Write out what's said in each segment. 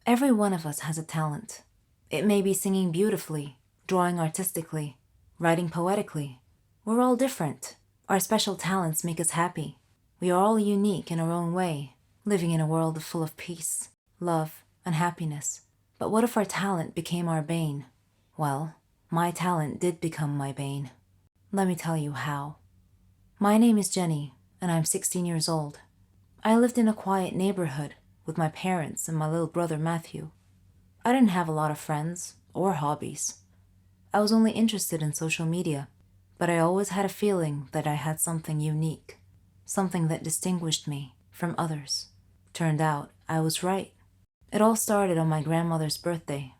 Every one of us has a talent. It may be singing beautifully, drawing artistically, writing poetically. We're all different. Our special talents make us happy. We are all unique in our own way, living in a world full of peace, love, and happiness. But what if our talent became our bane? Well, my talent did become my bane. Let me tell you how. My name is Jenny, and I'm 16 years old. I lived in a quiet neighborhood with my parents and my little brother Matthew. I didn't have a lot of friends or hobbies. I was only interested in social media, but I always had a feeling that I had something unique, something that distinguished me from others. Turned out I was right. It all started on my grandmother's birthday.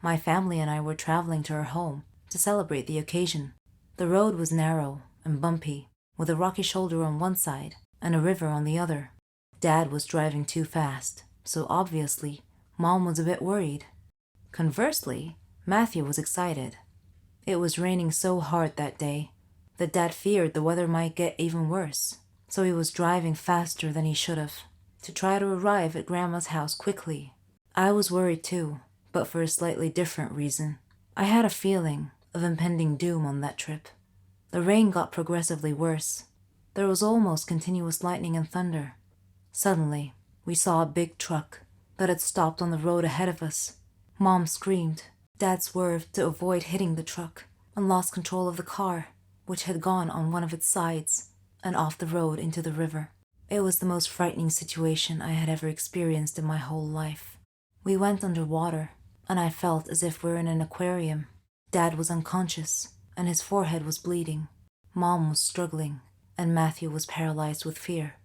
My family and I were traveling to her home to celebrate the occasion. The road was narrow and bumpy, with a rocky shoulder on one side and a river on the other. Dad was driving too fast, so obviously, Mom was a bit worried. Conversely, Matthew was excited. It was raining so hard that day that Dad feared the weather might get even worse, so he was driving faster than he should have, to try to arrive at Grandma's house quickly. I was worried too, but for a slightly different reason. I had a feeling of impending doom on that trip. The rain got progressively worse. There was almost continuous lightning and thunder. Suddenly, we saw a big truck that had stopped on the road ahead of us. Mom screamed. Dad swerved to avoid hitting the truck and lost control of the car, which had gone on one of its sides and off the road into the river. It was the most frightening situation I had ever experienced in my whole life. We went underwater, and I felt as if we were in an aquarium. Dad was unconscious, and his forehead was bleeding. Mom was struggling, and Matthew was paralyzed with fear,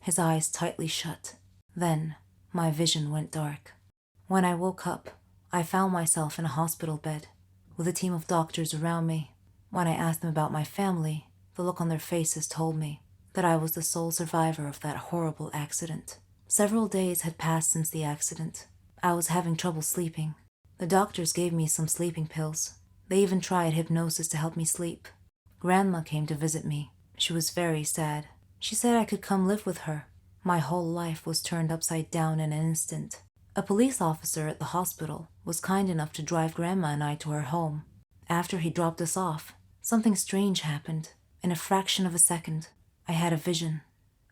his eyes tightly shut. Then, my vision went dark. When I woke up, I found myself in a hospital bed, with a team of doctors around me. When I asked them about my family, the look on their faces told me that I was the sole survivor of that horrible accident. Several days had passed since the accident. I was having trouble sleeping. The doctors gave me some sleeping pills. They even tried hypnosis to help me sleep. Grandma came to visit me. She was very sad. She said I could come live with her. My whole life was turned upside down in an instant. A police officer at the hospital was kind enough to drive Grandma and I to her home. After he dropped us off, something strange happened. In a fraction of a second, I had a vision,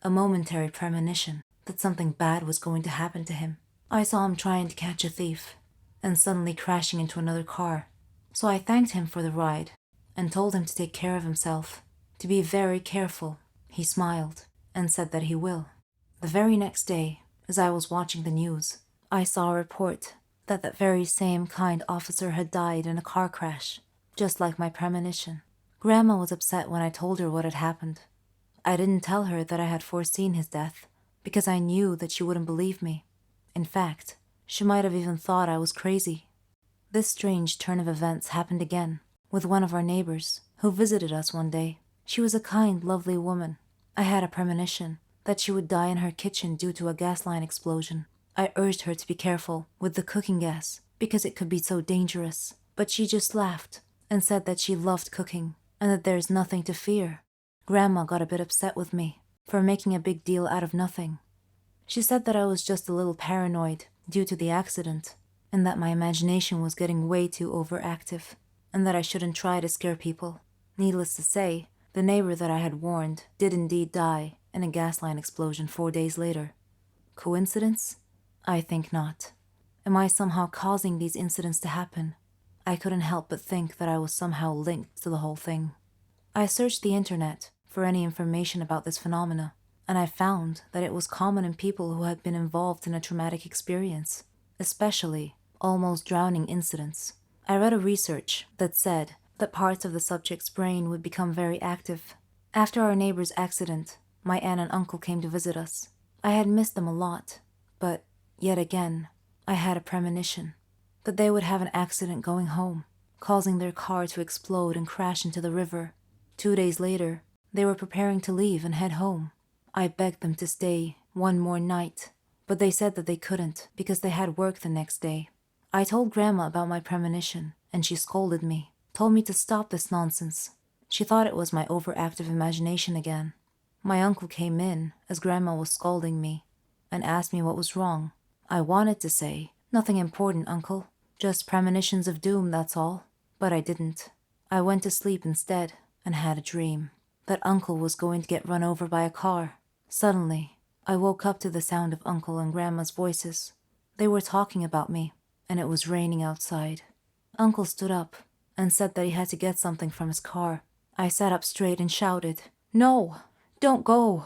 a momentary premonition that something bad was going to happen to him. I saw him trying to catch a thief, and suddenly crashing into another car. So I thanked him for the ride, and told him to take care of himself, to be very careful. He smiled, and said that he will. The very next day, as I was watching the news, I saw a report that that very same kind officer had died in a car crash, just like my premonition. Grandma was upset when I told her what had happened. I didn't tell her that I had foreseen his death, because I knew that she wouldn't believe me. In fact, she might have even thought I was crazy. This strange turn of events happened again, with one of our neighbors, who visited us one day. She was a kind, lovely woman. I had a premonition that she would die in her kitchen due to a gas line explosion. I urged her to be careful with the cooking gas, because it could be so dangerous. But she just laughed and said that she loved cooking, and that there's nothing to fear. Grandma got a bit upset with me for making a big deal out of nothing. She said that I was just a little paranoid due to the accident, and that my imagination was getting way too overactive, and that I shouldn't try to scare people. Needless to say, the neighbor that I had warned did indeed die in a gas line explosion 4 days later. Coincidence? I think not. Am I somehow causing these incidents to happen? I couldn't help but think that I was somehow linked to the whole thing. I searched the internet for any information about this phenomena, and I found that it was common in people who had been involved in a traumatic experience, especially almost drowning incidents. I read a research that said that parts of the subject's brain would become very active. After our neighbor's accident, my aunt and uncle came to visit us. I had missed them a lot, but yet again, I had a premonition that they would have an accident going home, causing their car to explode and crash into the river. 2 days later, they were preparing to leave and head home. I begged them to stay one more night, but they said that they couldn't because they had work the next day. I told Grandma about my premonition, and she scolded me, told me to stop this nonsense. She thought it was my overactive imagination again. My uncle came in as Grandma was scolding me and asked me what was wrong. I wanted to say Nothing important, Uncle. Just premonitions of doom, that's all. But I didn't. I went to sleep instead and had a dream that Uncle was going to get run over by a car. Suddenly, I woke up to the sound of Uncle and Grandma's voices. They were talking about me, and it was raining outside. Uncle stood up and said that he had to get something from his car. I sat up straight and shouted, "No, don't go."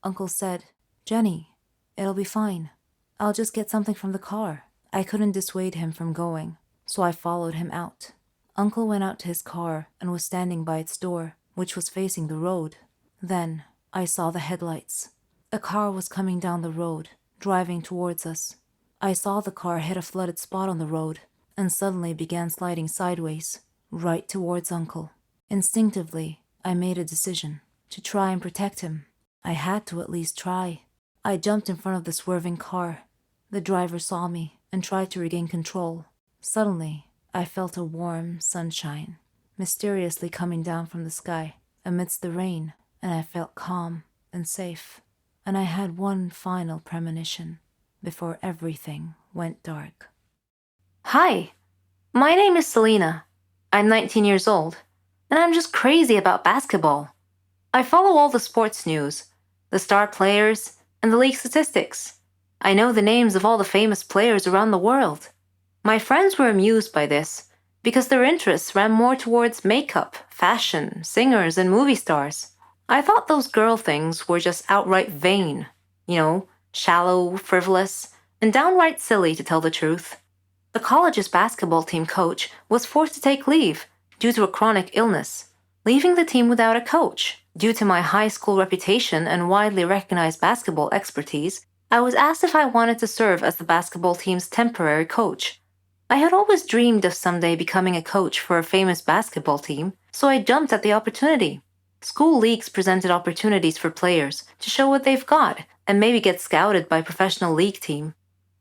Uncle said, "Jenny, it'll be fine. I'll just get something from the car." I couldn't dissuade him from going, so I followed him out. Uncle went out to his car and was standing by its door, which was facing the road. Then I saw the headlights. A car was coming down the road, driving towards us. I saw the car hit a flooded spot on the road and suddenly began sliding sideways, right towards Uncle. Instinctively, I made a decision to try and protect him. I had to at least try. I jumped in front of the swerving car. The driver saw me and tried to regain control. Suddenly, I felt a warm sunshine mysteriously coming down from the sky amidst the rain, and I felt calm and safe. And I had one final premonition before everything went dark. Hi, my name is Selena. I'm 19 years old, and I'm just crazy about basketball. I follow all the sports news, the star players, and the league statistics. I know the names of all the famous players around the world. My friends were amused by this because their interests ran more towards makeup, fashion, singers, and movie stars. I thought those girl things were just outright vain, shallow, frivolous, and downright silly to tell the truth. The college's basketball team coach was forced to take leave due to a chronic illness, leaving the team without a coach. Due to my high school reputation and widely recognized basketball expertise, I was asked if I wanted to serve as the basketball team's temporary coach. I had always dreamed of someday becoming a coach for a famous basketball team, so I jumped at the opportunity. School leagues presented opportunities for players to show what they've got and maybe get scouted by a professional league team.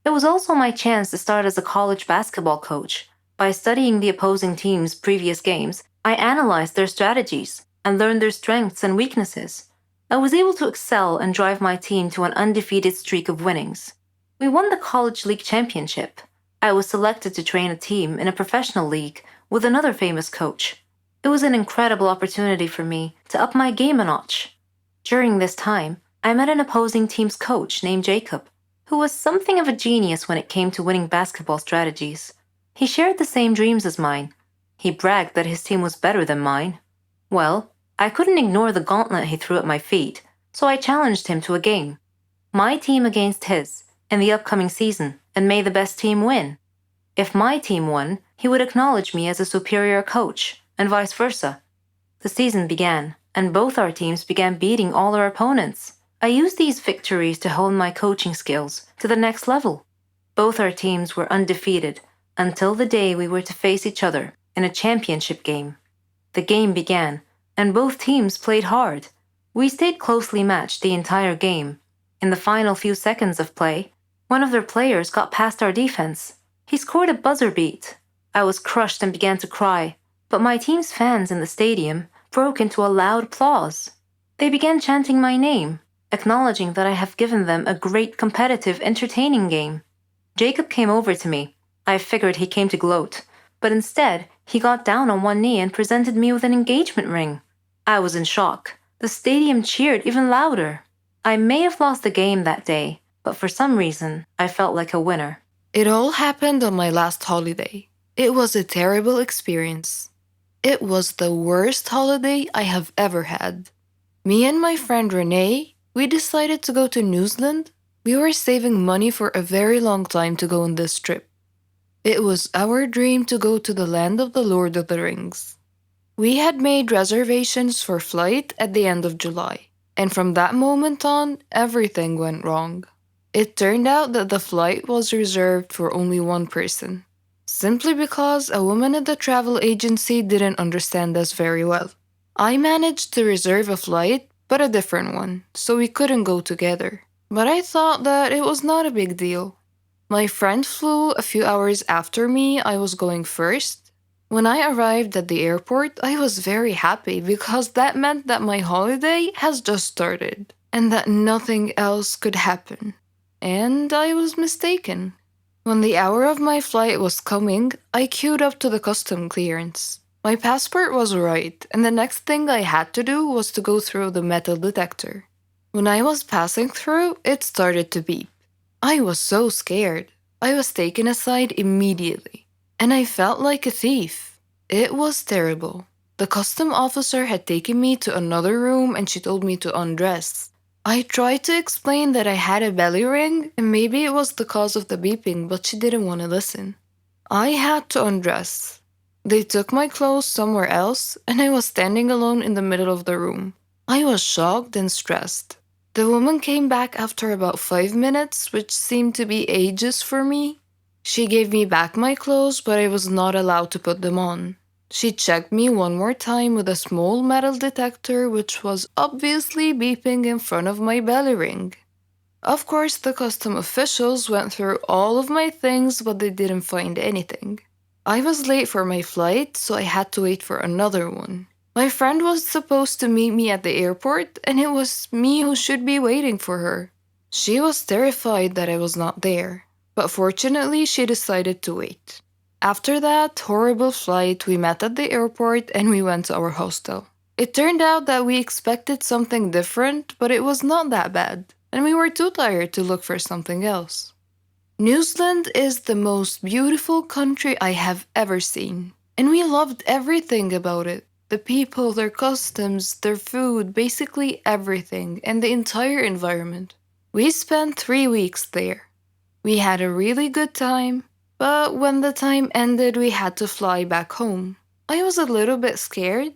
It was also my chance to start as a college basketball coach. By studying the opposing team's previous games, I analyzed their strategies and learned their strengths and weaknesses. I was able to excel and drive my team to an undefeated streak of winnings. We won the college league championship. I was selected to train a team in a professional league with another famous coach. It was an incredible opportunity for me to up my game a notch. During this time, I met an opposing team's coach named Jacob, who was something of a genius when it came to winning basketball strategies. He shared the same dreams as mine. He bragged that his team was better than mine. Well, I couldn't ignore the gauntlet he threw at my feet, so I challenged him to a game. My team against his, in the upcoming season, and may the best team win. If my team won, he would acknowledge me as a superior coach, and vice versa. The season began, and both our teams began beating all our opponents. I used these victories to hone my coaching skills to the next level. Both our teams were undefeated until the day we were to face each other in a championship game. The game began, and both teams played hard. We stayed closely matched the entire game. In the final few seconds of play, one of their players got past our defense. He scored a buzzer beat. I was crushed and began to cry, but my team's fans in the stadium broke into a loud applause. They began chanting my name, acknowledging that I have given them a great competitive, entertaining game. Jacob came over to me. I figured he came to gloat, but instead, he got down on one knee and presented me with an engagement ring. I was in shock. The stadium cheered even louder. I may have lost the game that day, but for some reason, I felt like a winner. It all happened on my last holiday. It was a terrible experience. It was the worst holiday I have ever had. Me and my friend Renee, we decided to go to New Zealand. We were saving money for a very long time to go on this trip. It was our dream to go to the land of the Lord of the Rings. We had made reservations for flight at the end of July, and from that moment on, everything went wrong. It turned out that the flight was reserved for only one person, simply because a woman at the travel agency didn't understand us very well. I managed to reserve a flight, but a different one, so we couldn't go together. But I thought that it was not a big deal. My friend flew a few hours after me. I was going first. When I arrived at the airport, I was very happy because that meant that my holiday has just started and that nothing else could happen. And I was mistaken. When the hour of my flight was coming, I queued up to the custom clearance. My passport was right, and the next thing I had to do was to go through the metal detector. When I was passing through, it started to beep. I was so scared. I was taken aside immediately, and I felt like a thief. It was terrible. The custom officer had taken me to another room and she told me to undress. I tried to explain that I had a belly ring and maybe it was the cause of the beeping, but she didn't want to listen. I had to undress. They took my clothes somewhere else and I was standing alone in the middle of the room. I was shocked and stressed. The woman came back after about 5 minutes, which seemed to be ages for me. She gave me back my clothes, but I was not allowed to put them on. She checked me one more time with a small metal detector, which was obviously beeping in front of my belly ring. Of course, the custom officials went through all of my things, but they didn't find anything. I was late for my flight, so I had to wait for another one. My friend was supposed to meet me at the airport, and it was me who should be waiting for her. She was terrified that I was not there, but fortunately, she decided to wait. After that horrible flight, we met at the airport and we went to our hostel. It turned out that we expected something different, but it was not that bad, and we were too tired to look for something else. New Zealand is the most beautiful country I have ever seen, and we loved everything about it. The people, their customs, their food, basically everything, and the entire environment. We spent 3 weeks there. We had a really good time. But when the time ended, we had to fly back home. I was a little bit scared.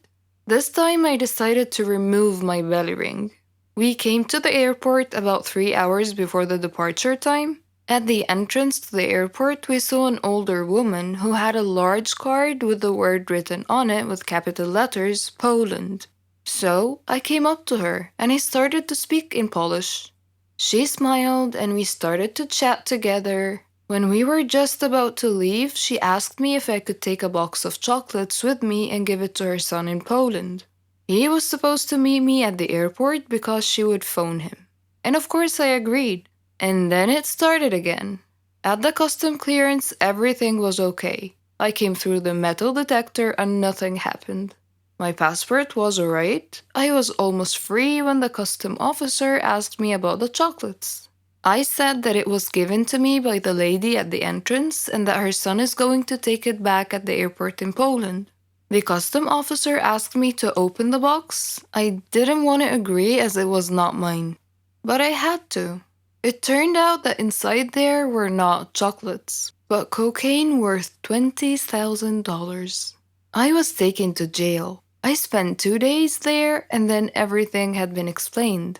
This time I decided to remove my belly ring. We came to the airport about 3 hours before the departure time. At the entrance to the airport, we saw an older woman who had a large card with the word written on it with capital letters, Poland. So I came up to her and I started to speak in Polish. She smiled and we started to chat together. When we were just about to leave, she asked me if I could take a box of chocolates with me and give it to her son in Poland. He was supposed to meet me at the airport because she would phone him. And of course I agreed. And then it started again. At the custom clearance, everything was okay. I came through the metal detector and nothing happened. My passport was alright. I was almost free when the custom officer asked me about the chocolates. I said that it was given to me by the lady at the entrance and that her son is going to take it back at the airport in Poland. The custom officer asked me to open the box. I didn't want to agree as it was not mine, but I had to. It turned out that inside there were not chocolates, but cocaine worth $20,000. I was taken to jail. I spent 2 days there and then everything had been explained.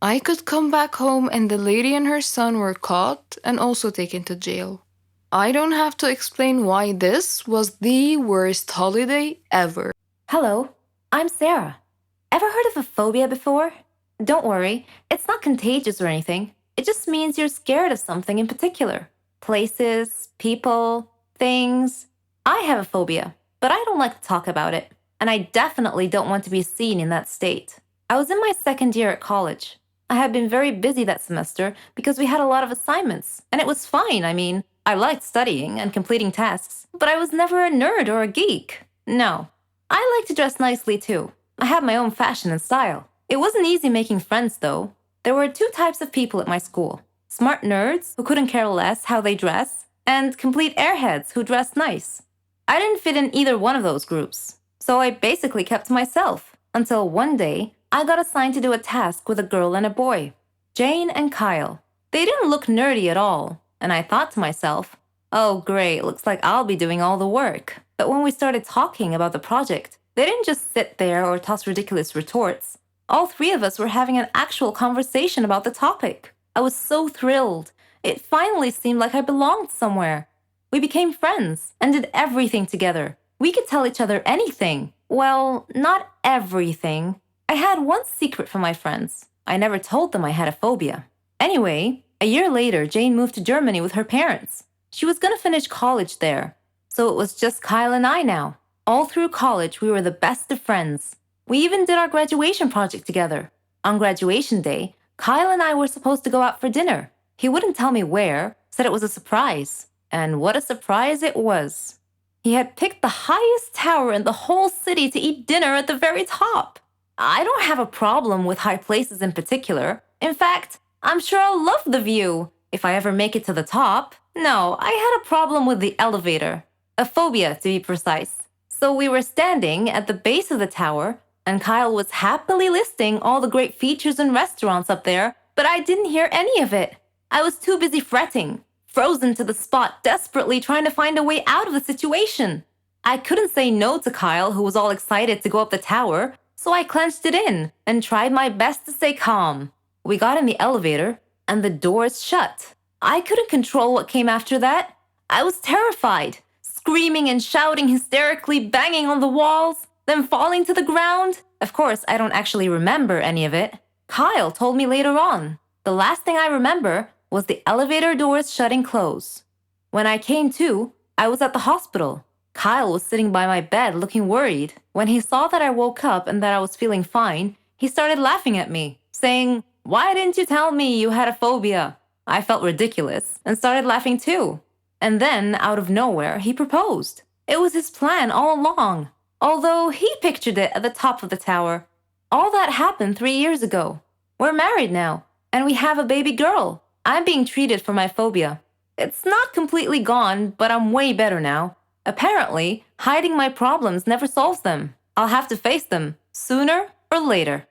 I could come back home and the lady and her son were caught and also taken to jail. I don't have to explain why this was the worst holiday ever. Hello, I'm Sarah. Ever heard of a phobia before? Don't worry, it's not contagious or anything. It just means you're scared of something in particular. Places, people, things. I have a phobia, but I don't like to talk about it. And I definitely don't want to be seen in that state. I was in my second year at college. I had been very busy that semester because we had a lot of assignments, and it was fine. I mean, I liked studying and completing tasks, but I was never a nerd or a geek. No. I like to dress nicely too. I have my own fashion and style. It wasn't easy making friends though. There were 2 types of people at my school. Smart nerds who couldn't care less how they dress, and complete airheads who dressed nice. I didn't fit in either one of those groups, so I basically kept to myself until one day I got assigned to do a task with a girl and a boy, Jane and Kyle. They didn't look nerdy at all, and I thought to myself, oh great, looks like I'll be doing all the work. But when we started talking about the project, they didn't just sit there or toss ridiculous retorts. All 3 of us were having an actual conversation about the topic. I was so thrilled. It finally seemed like I belonged somewhere. We became friends and did everything together. We could tell each other anything. Well, not everything. I had one secret from my friends. I never told them I had a phobia. Anyway, a year later, Jane moved to Germany with her parents. She was going to finish college there. So it was just Kyle and I now. All through college, we were the best of friends. We even did our graduation project together. On graduation day, Kyle and I were supposed to go out for dinner. He wouldn't tell me where, said it was a surprise. And what a surprise it was. He had picked the highest tower in the whole city to eat dinner at the very top. I don't have a problem with high places in particular. In fact, I'm sure I'll love the view if I ever make it to the top. No, I had a problem with the elevator. A phobia, to be precise. So we were standing at the base of the tower, and Kyle was happily listing all the great features and restaurants up there, but I didn't hear any of it. I was too busy fretting, frozen to the spot, desperately trying to find a way out of the situation. I couldn't say no to Kyle, who was all excited to go up the tower, so I clenched it in and tried my best to stay calm. We got in the elevator, and the doors shut. I couldn't control what came after that. I was terrified, screaming and shouting hysterically, banging on the walls, then falling to the ground. Of course, I don't actually remember any of it. Kyle told me later on. The last thing I remember was the elevator doors shutting close. When I came to, I was at the hospital. Kyle was sitting by my bed looking worried. When he saw that I woke up and that I was feeling fine, he started laughing at me, saying, "Why didn't you tell me you had a phobia?" I felt ridiculous and started laughing too. And then, out of nowhere, he proposed. It was his plan all along, although he pictured it at the top of the tower. All that happened 3 years ago. We're married now, and we have a baby girl. I'm being treated for my phobia. It's not completely gone, but I'm way better now. Apparently, hiding my problems never solves them. I'll have to face them, sooner or later.